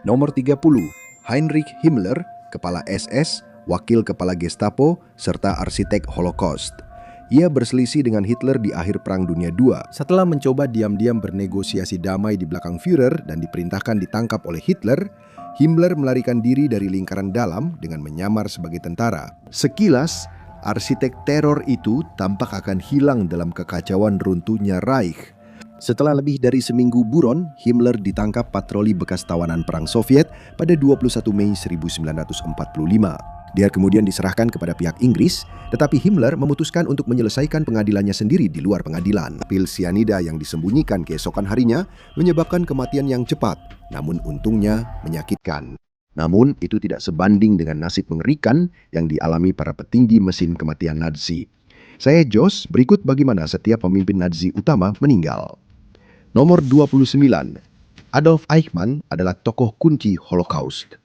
Nomor 30, Heinrich Himmler, kepala SS, wakil kepala Gestapo, serta arsitek Holocaust. Ia berselisih dengan Hitler di akhir Perang Dunia II. Setelah mencoba diam-diam bernegosiasi damai di belakang Führer dan diperintahkan ditangkap oleh Hitler, Himmler melarikan diri dari lingkaran dalam dengan menyamar sebagai tentara. Sekilas, arsitek teror itu tampak akan hilang dalam kekacauan runtuhnya Reich. Setelah lebih dari seminggu buron, Himmler ditangkap patroli bekas tawanan Perang Soviet pada 21 Mei 1945. Dia kemudian diserahkan kepada pihak Inggris, tetapi Himmler memutuskan untuk menyelesaikan pengadilannya sendiri di luar pengadilan. Pil sianida yang disembunyikan keesokan harinya menyebabkan kematian yang cepat, namun untungnya menyakitkan. Namun itu tidak sebanding dengan nasib mengerikan yang dialami para petinggi mesin kematian Nazi. Saya Jos, berikut bagaimana setiap pemimpin Nazi utama meninggal. Nomor 29, Adolf Eichmann adalah tokoh kunci Holocaust.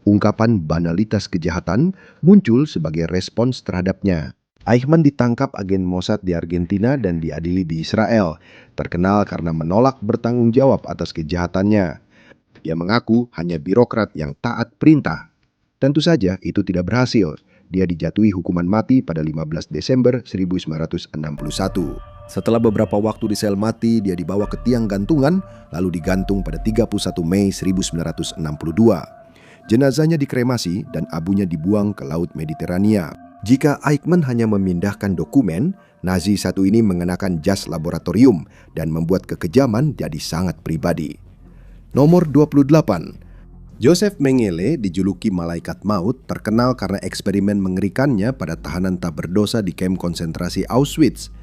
Ungkapan banalitas kejahatan muncul sebagai respons terhadapnya. Eichmann ditangkap agen Mossad di Argentina dan diadili di Israel, terkenal karena menolak bertanggung jawab atas kejahatannya. Dia mengaku hanya birokrat yang taat perintah. Tentu saja itu tidak berhasil. Dia dijatuhi hukuman mati pada 15 Desember 1961. Setelah beberapa waktu di sel mati, dia dibawa ke tiang gantungan, lalu digantung pada 31 Mei 1962. Jenazahnya dikremasi dan abunya dibuang ke Laut Mediterania. Jika Eichmann hanya memindahkan dokumen, Nazi satu ini mengenakan jas laboratorium dan membuat kekejaman jadi sangat pribadi. Nomor 28, Joseph Mengele dijuluki Malaikat Maut, terkenal karena eksperimen mengerikannya pada tahanan tak berdosa di kamp konsentrasi Auschwitz.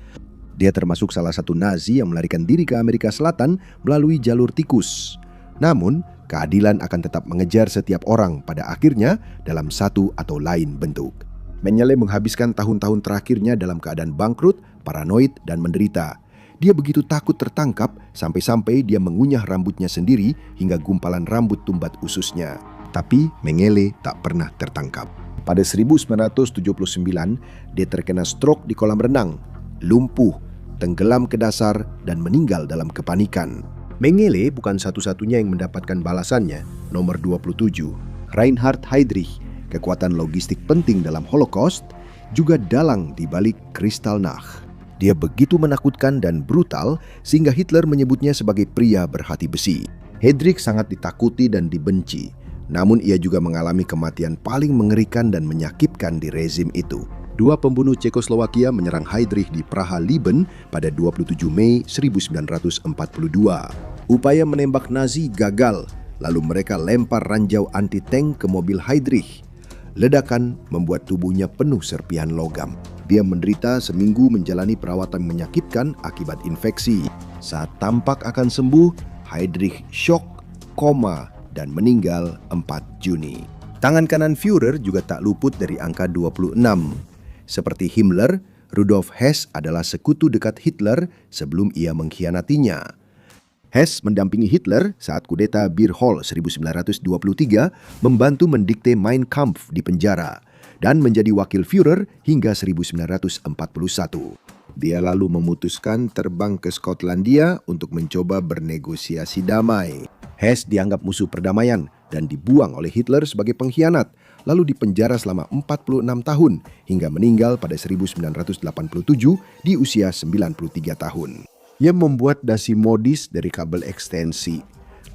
Dia termasuk salah satu Nazi yang melarikan diri ke Amerika Selatan melalui jalur tikus. Namun, keadilan akan tetap mengejar setiap orang pada akhirnya dalam satu atau lain bentuk. Mengele menghabiskan tahun-tahun terakhirnya dalam keadaan bangkrut, paranoid, dan menderita. Dia begitu takut tertangkap sampai-sampai dia mengunyah rambutnya sendiri hingga gumpalan rambut tumbat ususnya. Tapi Mengele tak pernah tertangkap. Pada 1979, dia terkena stroke di kolam renang, lumpuh, tenggelam ke dasar, dan meninggal dalam kepanikan. Mengele bukan satu-satunya yang mendapatkan balasannya. Nomor 27, Reinhard Heydrich, kekuatan logistik penting dalam Holocaust, juga dalang di balik Kristallnacht. Dia begitu menakutkan dan brutal sehingga Hitler menyebutnya sebagai pria berhati besi. Heydrich sangat ditakuti dan dibenci, namun ia juga mengalami kematian paling mengerikan dan menyakitkan di rezim itu. Dua pembunuh Cekoslowakia menyerang Heydrich di Praha, Liben pada 27 Mei 1942. Upaya menembak Nazi gagal, lalu mereka lempar ranjau anti-tank ke mobil Heydrich. Ledakan membuat tubuhnya penuh serpihan logam. Dia menderita seminggu menjalani perawatan menyakitkan akibat infeksi. Saat tampak akan sembuh, Heydrich shock, koma, dan meninggal 4 Juni. Tangan kanan Führer juga tak luput dari angka 26. Seperti Himmler, Rudolf Hess adalah sekutu dekat Hitler sebelum ia mengkhianatinya. Hess mendampingi Hitler saat kudeta Beer Hall 1923, membantu mendikte Mein Kampf di penjara, dan menjadi wakil Führer hingga 1941. Dia lalu memutuskan terbang ke Skotlandia untuk mencoba bernegosiasi damai. Hess dianggap musuh perdamaian dan dibuang oleh Hitler sebagai pengkhianat, lalu dipenjara selama 46 tahun hingga meninggal pada 1987 di usia 93 tahun. Ia membuat dasi modis dari kabel ekstensi,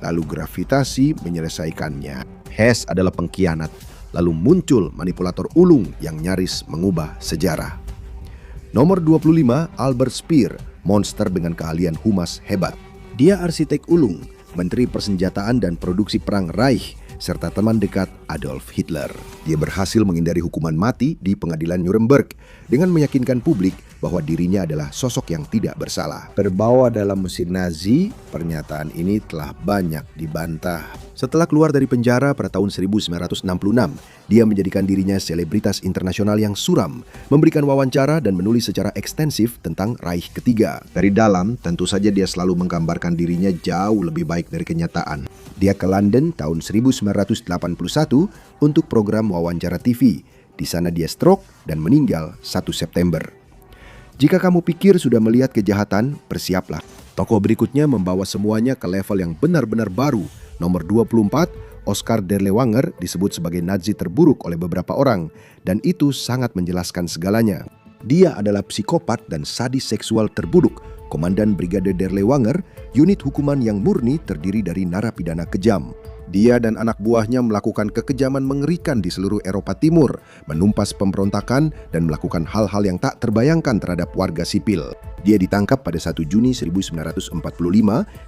lalu gravitasi menyelesaikannya. Hess adalah pengkhianat, lalu muncul manipulator ulung yang nyaris mengubah sejarah. Nomor 25, Albert Speer, monster dengan keahlian humas hebat. Dia arsitek ulung, menteri persenjataan dan produksi perang Reich, serta teman dekat Adolf Hitler. Dia berhasil menghindari hukuman mati di pengadilan Nuremberg dengan meyakinkan publik bahwa dirinya adalah sosok yang tidak bersalah. Terbawa dalam mesin Nazi, pernyataan ini telah banyak dibantah. Setelah keluar dari penjara pada tahun 1966, dia menjadikan dirinya selebritas internasional yang suram, memberikan wawancara dan menulis secara ekstensif tentang Reich ketiga. Dari dalam, tentu saja dia selalu menggambarkan dirinya jauh lebih baik dari kenyataan. Dia ke London tahun 1981 untuk program wawancara TV. Di sana dia stroke dan meninggal 1 September. Jika kamu pikir sudah melihat kejahatan, bersiaplah. Tokoh berikutnya membawa semuanya ke level yang benar-benar baru. Nomor 24, Oskar Derlewanger disebut sebagai Nazi terburuk oleh beberapa orang, dan itu sangat menjelaskan segalanya. Dia adalah psikopat dan sadis seksual terburuk. Komandan Brigade Derlewanger, unit hukuman yang murni terdiri dari narapidana kejam. Dia dan anak buahnya melakukan kekejaman mengerikan di seluruh Eropa Timur, menumpas pemberontakan dan melakukan hal-hal yang tak terbayangkan terhadap warga sipil. Dia ditangkap pada 1 Juni 1945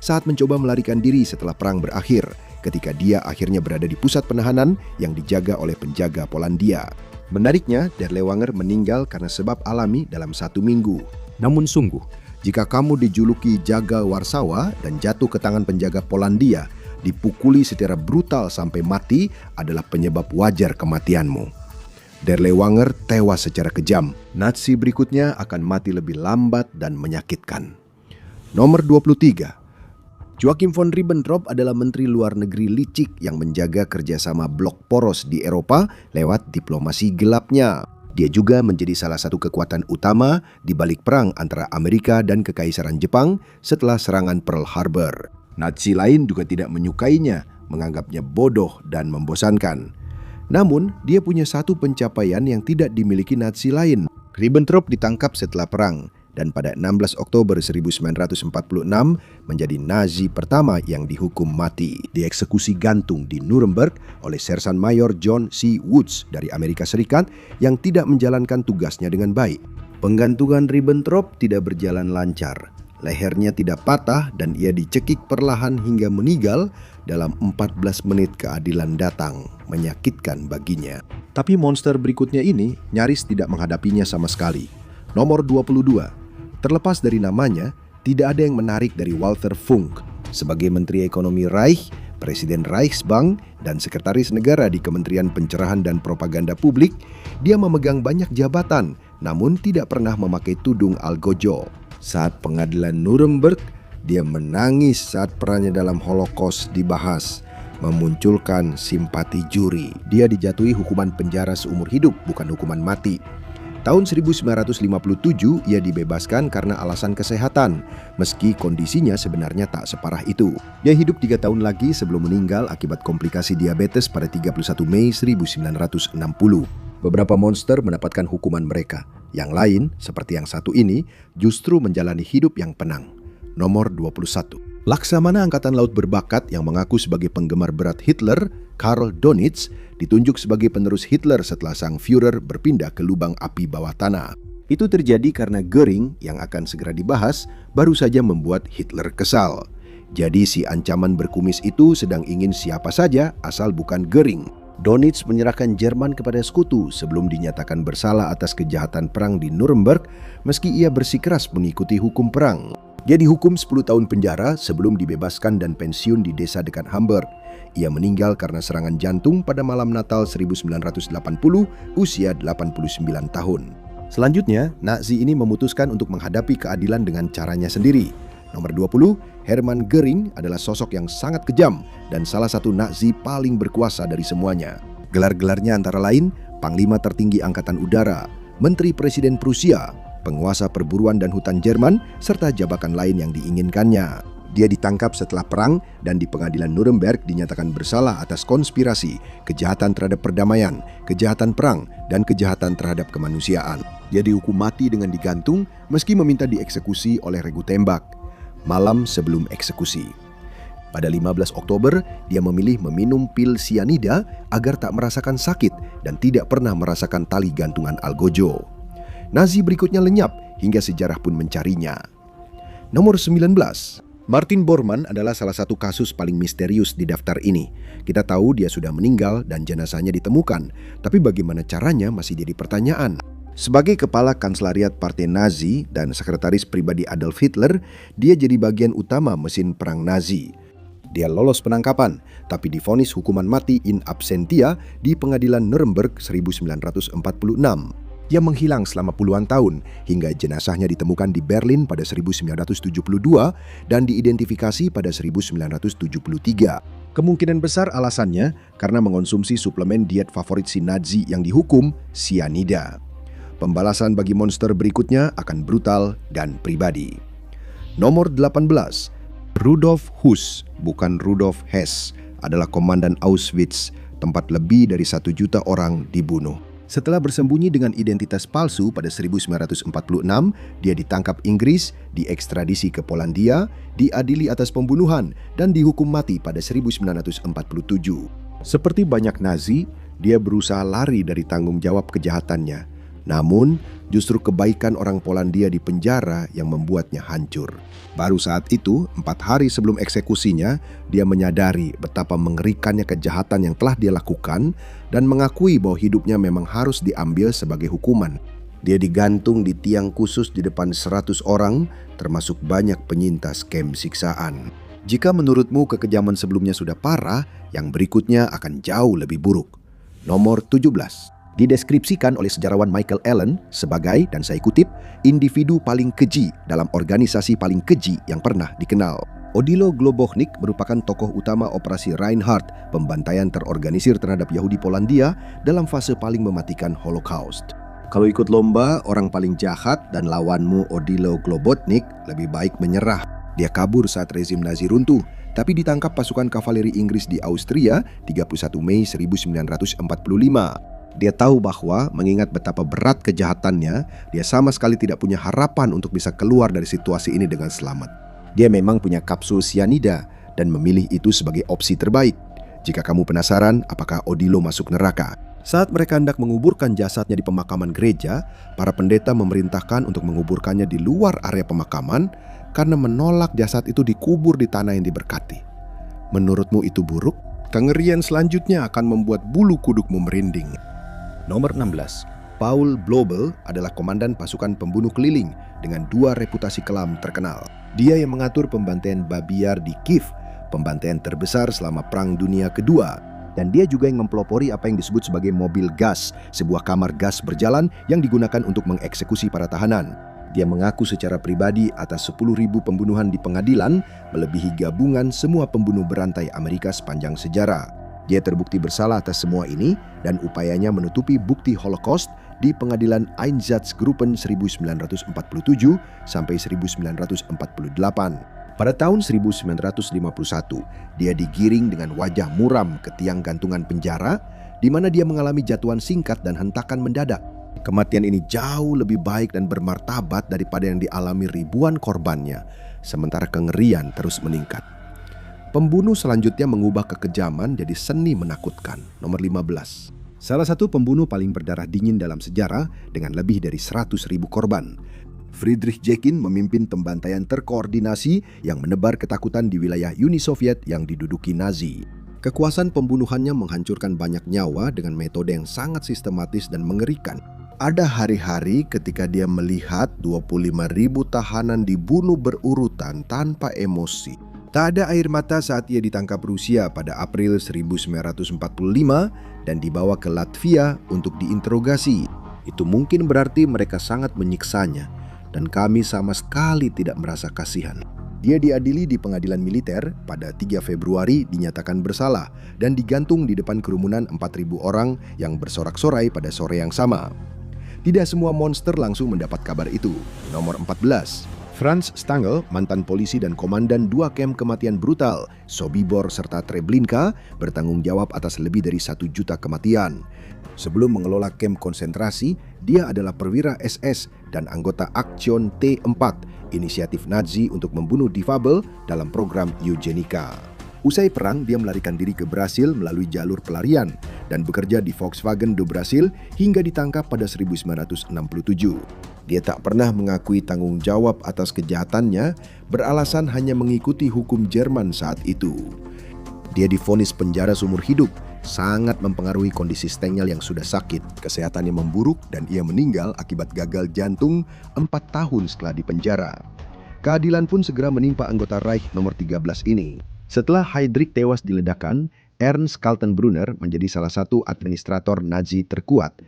saat mencoba melarikan diri setelah perang berakhir, ketika dia akhirnya berada di pusat penahanan yang dijaga oleh penjaga Polandia. Menariknya, Derlewanger meninggal karena sebab alami dalam 1 minggu. Namun sungguh, jika kamu dijuluki Jaga Warsawa dan jatuh ke tangan penjaga Polandia, dipukuli secara brutal sampai mati adalah penyebab wajar kematianmu. Derlewanger tewas secara kejam. Nazi berikutnya akan mati lebih lambat dan menyakitkan. Nomor 23. Joachim von Ribbentrop adalah menteri luar negeri licik yang menjaga kerjasama blok poros di Eropa lewat diplomasi gelapnya. Dia juga menjadi salah satu kekuatan utama di balik perang antara Amerika dan Kekaisaran Jepang setelah serangan Pearl Harbor. Nazi lain juga tidak menyukainya, menganggapnya bodoh dan membosankan. Namun, dia punya satu pencapaian yang tidak dimiliki Nazi lain. Ribbentrop ditangkap setelah perang, dan pada 16 Oktober 1946 menjadi Nazi pertama yang dihukum mati. Dieksekusi gantung di Nuremberg oleh Sersan Mayor John C. Woods dari Amerika Serikat yang tidak menjalankan tugasnya dengan baik. Penggantungan Ribbentrop tidak berjalan lancar. Lehernya tidak patah dan ia dicekik perlahan hingga meninggal dalam 14 menit. Keadilan datang, menyakitkan baginya. Tapi monster berikutnya ini nyaris tidak menghadapinya sama sekali. Nomor 22. Terlepas dari namanya, tidak ada yang menarik dari Walter Funk. Sebagai Menteri Ekonomi Reich, Presiden Reichsbank, dan Sekretaris Negara di Kementerian Pencerahan dan Propaganda Publik, dia memegang banyak jabatan, namun tidak pernah memakai tudung algojo. Saat pengadilan Nuremberg, dia menangis saat perannya dalam Holocaust dibahas, memunculkan simpati juri. Dia dijatuhi hukuman penjara seumur hidup, bukan hukuman mati. Tahun 1957, ia dibebaskan karena alasan kesehatan, meski kondisinya sebenarnya tak separah itu. Dia hidup 3 tahun lagi sebelum meninggal akibat komplikasi diabetes pada 31 Mei 1960. Beberapa monster mendapatkan hukuman mereka. Yang lain, seperti yang satu ini, justru menjalani hidup yang tenang. Nomor 21. Laksamana Angkatan Laut berbakat yang mengaku sebagai penggemar berat Hitler, Karl Donitz, ditunjuk sebagai penerus Hitler setelah sang Führer berpindah ke lubang api bawah tanah. Itu terjadi karena Göring, yang akan segera dibahas, baru saja membuat Hitler kesal. Jadi si ancaman berkumis itu sedang ingin siapa saja asal bukan Göring. Donitz menyerahkan Jerman kepada sekutu sebelum dinyatakan bersalah atas kejahatan perang di Nuremberg, meski ia bersikeras mengikuti hukum perang. Dia dihukum 10 tahun penjara sebelum dibebaskan dan pensiun di desa dekat Hamburg. Ia meninggal karena serangan jantung pada malam Natal 1980, usia 89 tahun. Selanjutnya, Nazi ini memutuskan untuk menghadapi keadilan dengan caranya sendiri. Nomor 20, Hermann Göring adalah sosok yang sangat kejam dan salah satu Nazi paling berkuasa dari semuanya. Gelar-gelarnya antara lain Panglima Tertinggi Angkatan Udara, Menteri Presiden Prusia, penguasa perburuan dan hutan Jerman, serta jabatan lain yang diinginkannya. Dia ditangkap setelah perang dan di pengadilan Nuremberg dinyatakan bersalah atas konspirasi, kejahatan terhadap perdamaian, kejahatan perang, dan kejahatan terhadap kemanusiaan. Dia dihukum mati dengan digantung meski meminta dieksekusi oleh regu tembak. Malam sebelum eksekusi, pada 15 Oktober, dia memilih meminum pil sianida agar tak merasakan sakit dan tidak pernah merasakan tali gantungan algojo. Nazi berikutnya lenyap hingga sejarah pun mencarinya. Nomor 19. Martin Bormann adalah salah satu kasus paling misterius di daftar ini. Kita tahu dia sudah meninggal dan jenazahnya ditemukan, tapi bagaimana caranya masih jadi pertanyaan. Sebagai kepala kanselariat Partai Nazi dan sekretaris pribadi Adolf Hitler, dia jadi bagian utama mesin perang Nazi. Dia lolos penangkapan, tapi divonis hukuman mati in absentia di pengadilan Nuremberg 1946. Dia menghilang selama puluhan tahun hingga jenazahnya ditemukan di Berlin pada 1972 dan diidentifikasi pada 1973. Kemungkinan besar alasannya karena mengonsumsi suplemen diet favorit si Nazi yang dihukum, sianida. Pembalasan bagi monster berikutnya akan brutal dan pribadi. Nomor 18. Rudolf Höss, bukan Rudolf Hess, adalah komandan Auschwitz, tempat lebih dari 1 juta orang dibunuh. Setelah bersembunyi dengan identitas palsu pada 1946, dia ditangkap Inggris, diekstradisi ke Polandia, diadili atas pembunuhan, dan dihukum mati pada 1947. Seperti banyak Nazi, dia berusaha lari dari tanggung jawab kejahatannya. Namun, justru kebaikan orang Polandia di penjara yang membuatnya hancur. Baru saat itu, 4 hari sebelum eksekusinya, dia menyadari betapa mengerikannya kejahatan yang telah dia lakukan dan mengakui bahwa hidupnya memang harus diambil sebagai hukuman. Dia digantung di tiang khusus di depan 100 orang, termasuk banyak penyintas kamp siksaan. Jika menurutmu kekejaman sebelumnya sudah parah, yang berikutnya akan jauh lebih buruk. Nomor 17. Dideskripsikan oleh sejarawan Michael Allen sebagai, dan saya kutip, individu paling keji dalam organisasi paling keji yang pernah dikenal. Odilo Globochnik merupakan tokoh utama operasi Reinhardt, pembantaian terorganisir terhadap Yahudi Polandia dalam fase paling mematikan Holocaust. Kalau ikut lomba, orang paling jahat dan lawanmu Odilo Globochnik lebih baik menyerah. Dia kabur saat rezim Nazi runtuh, tapi ditangkap pasukan kavaleri Inggris di Austria 31 Mei 1945. Dia tahu bahwa mengingat betapa berat kejahatannya, dia sama sekali tidak punya harapan untuk bisa keluar dari situasi ini dengan selamat. Dia memang punya kapsul sianida dan memilih itu sebagai opsi terbaik. Jika kamu penasaran apakah Odilo masuk neraka, saat mereka hendak menguburkan jasadnya di pemakaman gereja, para pendeta memerintahkan untuk menguburkannya di luar area pemakaman karena menolak jasad itu dikubur di tanah yang diberkati. Menurutmu itu buruk? Kengerian selanjutnya akan membuat bulu kudukmu merinding. Nomor 16. Paul Blobel adalah komandan pasukan pembunuh keliling dengan 2 reputasi kelam terkenal. Dia yang mengatur pembantaian babi Yar di Kiev, pembantaian terbesar selama Perang Dunia Kedua. Dan dia juga yang mempelopori apa yang disebut sebagai mobil gas, sebuah kamar gas berjalan yang digunakan untuk mengeksekusi para tahanan. Dia mengaku secara pribadi atas 10.000 pembunuhan di pengadilan, melebihi gabungan semua pembunuh berantai Amerika sepanjang sejarah. Dia terbukti bersalah atas semua ini dan upayanya menutupi bukti Holocaust di pengadilan Einsatzgruppen 1947 sampai 1948. Pada tahun 1951, dia digiring dengan wajah muram ke tiang gantungan penjara, di mana dia mengalami jatuhan singkat dan hentakan mendadak. Kematian ini jauh lebih baik dan bermartabat daripada yang dialami ribuan korbannya, sementara kengerian terus meningkat. Pembunuh selanjutnya mengubah kekejaman jadi seni menakutkan. Nomor 15. Salah satu pembunuh paling berdarah dingin dalam sejarah dengan lebih dari 100.000 korban. Friedrich Jekin memimpin pembantaian terkoordinasi yang menebar ketakutan di wilayah Uni Soviet yang diduduki Nazi. Kekuasaan pembunuhannya menghancurkan banyak nyawa dengan metode yang sangat sistematis dan mengerikan. Ada hari-hari ketika dia melihat 25.000 tahanan dibunuh berurutan tanpa emosi. Tak ada air mata saat ia ditangkap Rusia pada April 1945 dan dibawa ke Latvia untuk diinterogasi. Itu mungkin berarti mereka sangat menyiksanya dan kami sama sekali tidak merasa kasihan. Dia diadili di pengadilan militer pada 3 Februari dinyatakan bersalah dan digantung di depan kerumunan 4.000 orang yang bersorak-sorai pada sore yang sama. Tidak semua monster langsung mendapat kabar itu. Nomor 14. Franz Stangl, mantan polisi dan komandan 2 kamp kematian brutal, Sobibor serta Treblinka, bertanggung jawab atas lebih dari 1 juta kematian. Sebelum mengelola kamp konsentrasi, dia adalah perwira SS dan anggota Aktion T4, inisiatif Nazi untuk membunuh difabel dalam program eugenika. Usai perang, dia melarikan diri ke Brasil melalui jalur pelarian dan bekerja di Volkswagen do Brasil hingga ditangkap pada 1967. Dia tak pernah mengakui tanggung jawab atas kejahatannya, beralasan hanya mengikuti hukum Jerman saat itu. Dia divonis penjara seumur hidup, sangat mempengaruhi kondisi Stengel yang sudah sakit. Kesehatannya memburuk dan ia meninggal akibat gagal jantung 4 tahun setelah dipenjara. Keadilan pun segera menimpa anggota Reich nomor 13 ini. Setelah Heydrich tewas di ledakan, Ernst Kaltenbrunner menjadi salah satu administrator Nazi terkuat.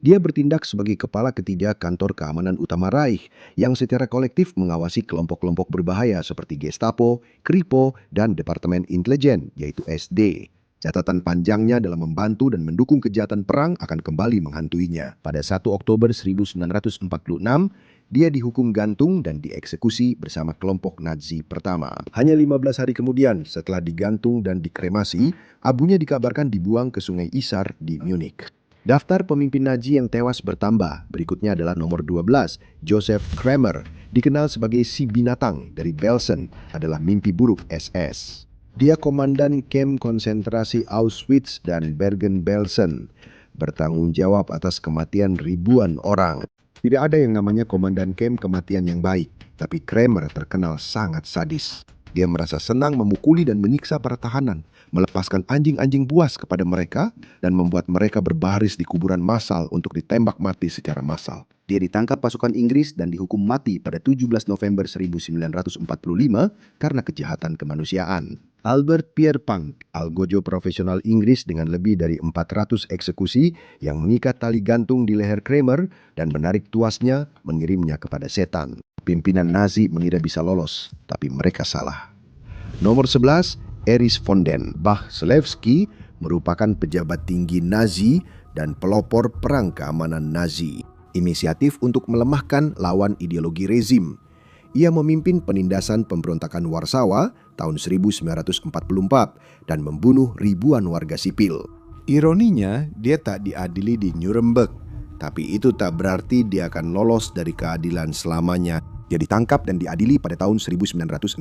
Dia bertindak sebagai kepala ketiga kantor keamanan utama Reich yang secara kolektif mengawasi kelompok-kelompok berbahaya seperti Gestapo, Kripo, dan Departemen Intelijen, yaitu SD. Catatan panjangnya dalam membantu dan mendukung kejahatan perang akan kembali menghantuinya. Pada 1 Oktober 1946, dia dihukum gantung dan dieksekusi bersama kelompok Nazi pertama. Hanya 15 hari kemudian setelah digantung dan dikremasi, abunya dikabarkan dibuang ke Sungai Isar di Munich. Daftar pemimpin Nazi yang tewas bertambah. Berikutnya adalah nomor 12, Joseph Kramer, dikenal sebagai si binatang dari Belsen, adalah mimpi buruk SS. Dia komandan kamp konsentrasi Auschwitz dan Bergen-Belsen, bertanggung jawab atas kematian ribuan orang. Tidak ada yang namanya komandan kamp kematian yang baik, tapi Kramer terkenal sangat sadis. Dia merasa senang memukuli dan menyiksa para tahanan, melepaskan anjing-anjing buas kepada mereka, dan membuat mereka berbaris di kuburan massal untuk ditembak mati secara massal. Dia ditangkap pasukan Inggris dan dihukum mati pada 17 November 1945 karena kejahatan kemanusiaan. Albert Pierpont, algojo profesional Inggris dengan lebih dari 400 eksekusi yang mengikat tali gantung di leher Kramer dan menarik tuasnya, mengirimnya kepada setan. Pimpinan Nazi mengira bisa lolos, tapi mereka salah. Nomor 11, Erich von den Bach-Zelewski merupakan pejabat tinggi Nazi dan pelopor perang keamanan Nazi. Inisiatif untuk melemahkan lawan ideologi rezim. Ia memimpin penindasan pemberontakan Warsawa tahun 1944 dan membunuh ribuan warga sipil. Ironinya, dia tak diadili di Nuremberg, tapi itu tak berarti dia akan lolos dari keadilan selamanya. Dia ditangkap dan diadili pada tahun 1961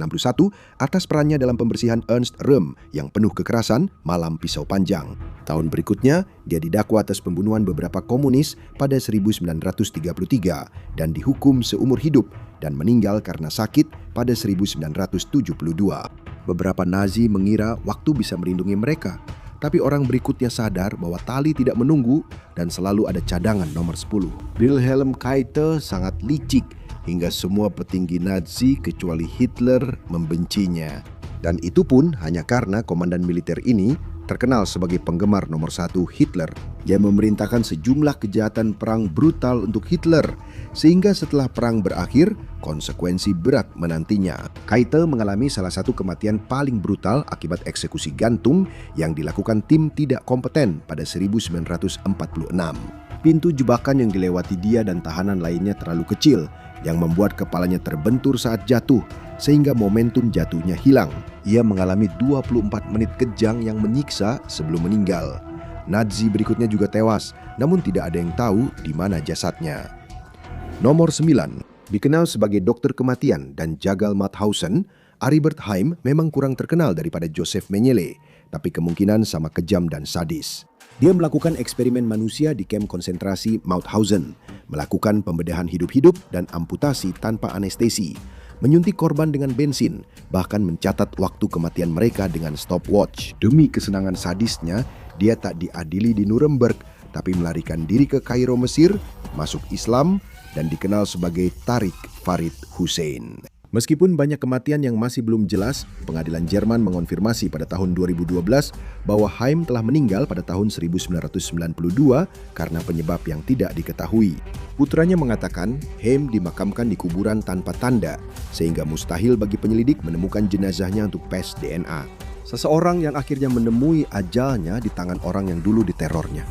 atas perannya dalam pembersihan Ernst Röhm yang penuh kekerasan Malam Pisau Panjang. Tahun berikutnya, dia didakwa atas pembunuhan beberapa komunis pada 1933 dan dihukum seumur hidup dan meninggal karena sakit pada 1972. Beberapa Nazi mengira waktu bisa melindungi mereka, tapi orang berikutnya sadar bahwa tali tidak menunggu dan selalu ada cadangan nomor 10. Wilhelm Keitel sangat licik hingga semua petinggi Nazi kecuali Hitler membencinya. Dan itu pun hanya karena komandan militer ini terkenal sebagai penggemar nomor 1 Hitler. Dia memerintahkan sejumlah kejahatan perang brutal untuk Hitler, sehingga setelah perang berakhir, konsekuensi berat menantinya. Keitel mengalami salah satu kematian paling brutal akibat eksekusi gantung yang dilakukan tim tidak kompeten pada 1946. Pintu jebakan yang dilewati dia dan tahanan lainnya terlalu kecil, yang membuat kepalanya terbentur saat jatuh, sehingga momentum jatuhnya hilang. Ia mengalami 24 menit kejang yang menyiksa sebelum meninggal. Nazi berikutnya juga tewas, namun tidak ada yang tahu di mana jasadnya. Nomor 9, dikenal sebagai dokter kematian dan jagal Mauthausen, Aribert Heim memang kurang terkenal daripada Joseph Mengele, tapi kemungkinan sama kejam dan sadis. Dia melakukan eksperimen manusia di kamp konsentrasi Mauthausen, melakukan pembedahan hidup-hidup dan amputasi tanpa anestesi, menyuntik korban dengan bensin, bahkan mencatat waktu kematian mereka dengan stopwatch. Demi kesenangan sadisnya, dia tak diadili di Nuremberg, tapi melarikan diri ke Kairo, Mesir, masuk Islam, dan dikenal sebagai Tariq Farid Hussein. Meskipun banyak kematian yang masih belum jelas, pengadilan Jerman mengonfirmasi pada tahun 2012 bahwa Heim telah meninggal pada tahun 1992 karena penyebab yang tidak diketahui. Putranya mengatakan Heim dimakamkan di kuburan tanpa tanda, sehingga mustahil bagi penyelidik menemukan jenazahnya untuk tes DNA. Seseorang yang akhirnya menemui ajalnya di tangan orang yang dulu diterornya.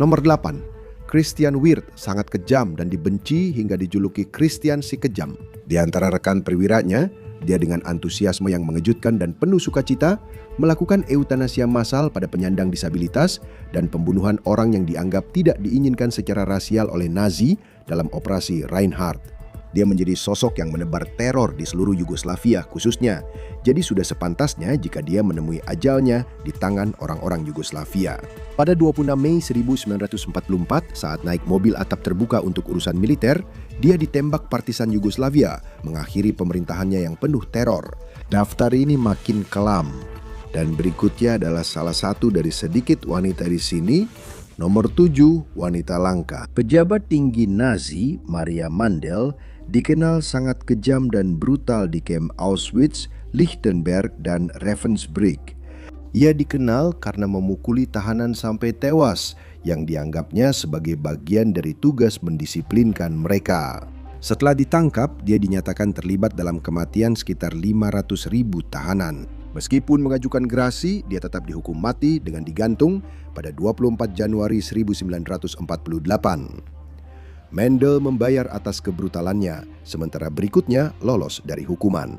Nomor 8. Christian Wirth sangat kejam dan dibenci hingga dijuluki Christian si kejam. Di antara rekan perwiranya, dia dengan antusiasme yang mengejutkan dan penuh sukacita melakukan eutanasia massal pada penyandang disabilitas dan pembunuhan orang yang dianggap tidak diinginkan secara rasial oleh Nazi dalam operasi Reinhardt. Dia menjadi sosok yang menebar teror di seluruh Yugoslavia khususnya. Jadi sudah sepantasnya jika dia menemui ajalnya di tangan orang-orang Yugoslavia. Pada 26 Mei 1944, saat naik mobil atap terbuka untuk urusan militer, dia ditembak partisan Yugoslavia, mengakhiri pemerintahannya yang penuh teror. Daftar ini makin kelam, dan berikutnya adalah salah satu dari sedikit wanita di sini. Nomor 7, wanita langka. Pejabat tinggi Nazi, Maria Mandel, dikenal sangat kejam dan brutal di kamp Auschwitz, Lichtenberg, dan Ravensbrück. Ia dikenal karena memukuli tahanan sampai tewas, yang dianggapnya sebagai bagian dari tugas mendisiplinkan mereka. Setelah ditangkap, dia dinyatakan terlibat dalam kematian sekitar 500.000 tahanan. Meskipun mengajukan gerasi, dia tetap dihukum mati dengan digantung pada 24 Januari 1948. Mendel membayar atas kebrutalannya, sementara berikutnya lolos dari hukuman.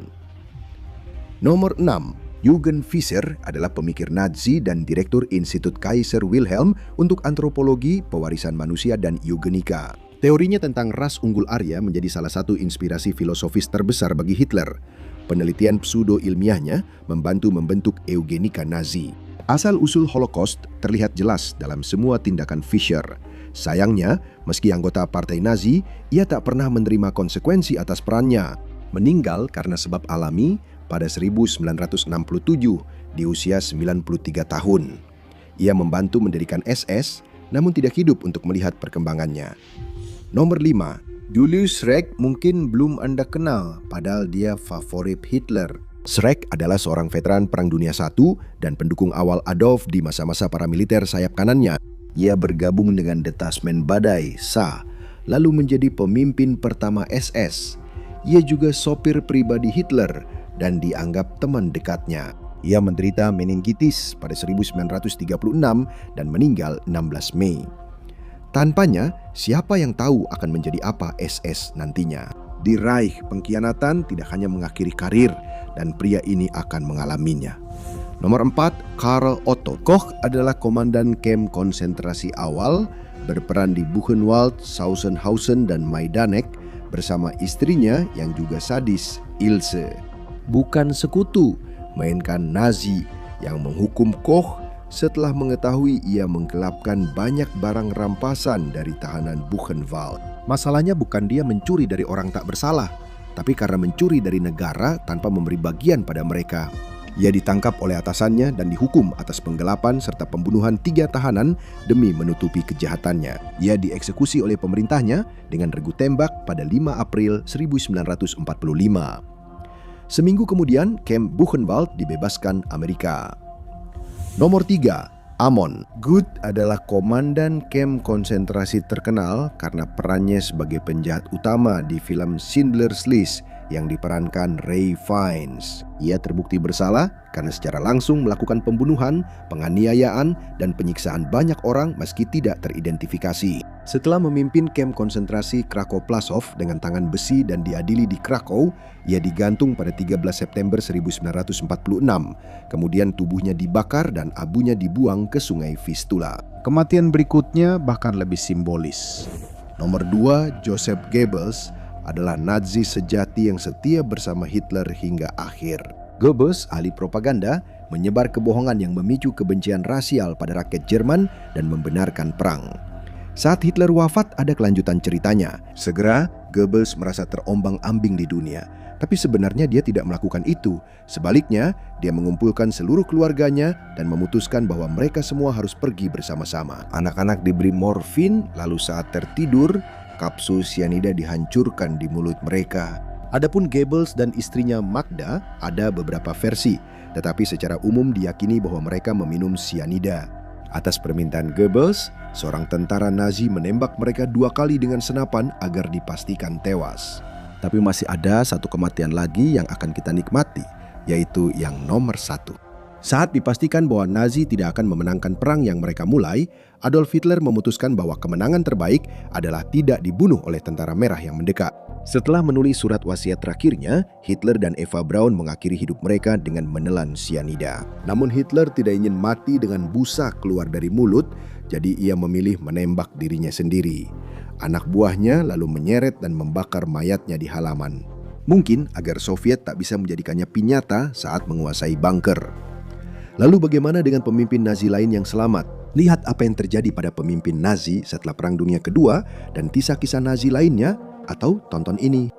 Nomor 6. Jürgen Fischer adalah pemikir Nazi dan direktur Institut Kaiser Wilhelm untuk antropologi, pewarisan manusia, dan eugenika. Teorinya tentang ras unggul Arya menjadi salah satu inspirasi filosofis terbesar bagi Hitler. Penelitian pseudo-ilmiahnya membantu membentuk eugenika Nazi. Asal-usul Holocaust terlihat jelas dalam semua tindakan Fischer. Sayangnya, meski anggota partai Nazi, ia tak pernah menerima konsekuensi atas perannya. Meninggal karena sebab alami pada 1967 di usia 93 tahun. Ia membantu mendirikan SS, namun tidak hidup untuk melihat perkembangannya. Nomor 5. Julius Schreck mungkin belum Anda kenal, padahal dia favorit Hitler. Schreck adalah seorang veteran Perang Dunia I dan pendukung awal Adolf di masa-masa paramiliter sayap kanannya. Ia bergabung dengan detasmen Badai, SA, lalu menjadi pemimpin pertama SS. Ia juga sopir pribadi Hitler dan dianggap teman dekatnya. Ia menderita meningitis pada 1936 dan meninggal 16 Mei. Tanpanya, siapa yang tahu akan menjadi apa SS nantinya? Di Reich, pengkhianatan tidak hanya mengakhiri karir dan pria ini akan mengalaminya. Nomor 4, Karl Otto. Koch adalah komandan kamp konsentrasi awal, berperan di Buchenwald, Sachsenhausen, dan Majdanek bersama istrinya yang juga sadis, Ilse. Bukan sekutu, melainkan Nazi yang menghukum Koch setelah mengetahui ia menggelapkan banyak barang rampasan dari tahanan Buchenwald. Masalahnya bukan dia mencuri dari orang tak bersalah, tapi karena mencuri dari negara tanpa memberi bagian pada mereka. Ia ditangkap oleh atasannya dan dihukum atas penggelapan serta pembunuhan 3 tahanan demi menutupi kejahatannya. Ia dieksekusi oleh pemerintahnya dengan regu tembak pada 5 April 1945. Seminggu kemudian, kamp Buchenwald dibebaskan Amerika. Nomor 3. Amon. Good adalah komandan kamp konsentrasi terkenal karena perannya sebagai penjahat utama di film Schindler's List yang diperankan Ray Fiennes. Ia terbukti bersalah karena secara langsung melakukan pembunuhan, penganiayaan, dan penyiksaan banyak orang meski tidak teridentifikasi. Setelah memimpin kamp konsentrasi Krakow-Plaszow dengan tangan besi dan diadili di Krakow, ia digantung pada 13 September 1946. Kemudian tubuhnya dibakar dan abunya dibuang ke sungai Vistula. Kematian berikutnya bahkan lebih simbolis. Nomor 2, Joseph Goebbels adalah Nazi sejati yang setia bersama Hitler hingga akhir. Goebbels, ahli propaganda, menyebar kebohongan yang memicu kebencian rasial pada rakyat Jerman dan membenarkan perang. Saat Hitler wafat, ada kelanjutan ceritanya. Segera, Goebbels merasa terombang-ambing di dunia. Tapi sebenarnya dia tidak melakukan itu. Sebaliknya, dia mengumpulkan seluruh keluarganya dan memutuskan bahwa mereka semua harus pergi bersama-sama. Anak-anak diberi morfin, lalu saat tertidur, kapsul sianida dihancurkan di mulut mereka. Adapun Goebbels dan istrinya Magda ada beberapa versi, tetapi secara umum diyakini bahwa mereka meminum sianida. Atas permintaan Goebbels, seorang tentara Nazi menembak mereka 2 kali dengan senapan agar dipastikan tewas. Tapi masih ada satu kematian lagi yang akan kita nikmati, yaitu yang nomor 1. Saat dipastikan bahwa Nazi tidak akan memenangkan perang yang mereka mulai, Adolf Hitler memutuskan bahwa kemenangan terbaik adalah tidak dibunuh oleh tentara merah yang mendekat. Setelah menulis surat wasiat terakhirnya, Hitler dan Eva Braun mengakhiri hidup mereka dengan menelan sianida. Namun Hitler tidak ingin mati dengan busa keluar dari mulut, jadi ia memilih menembak dirinya sendiri. Anak buahnya lalu menyeret dan membakar mayatnya di halaman. Mungkin agar Soviet tak bisa menjadikannya pinyata saat menguasai bunker. Lalu bagaimana dengan pemimpin Nazi lain yang selamat? Lihat apa yang terjadi pada pemimpin Nazi setelah Perang Dunia Kedua dan kisah-kisah Nazi lainnya, atau tonton ini.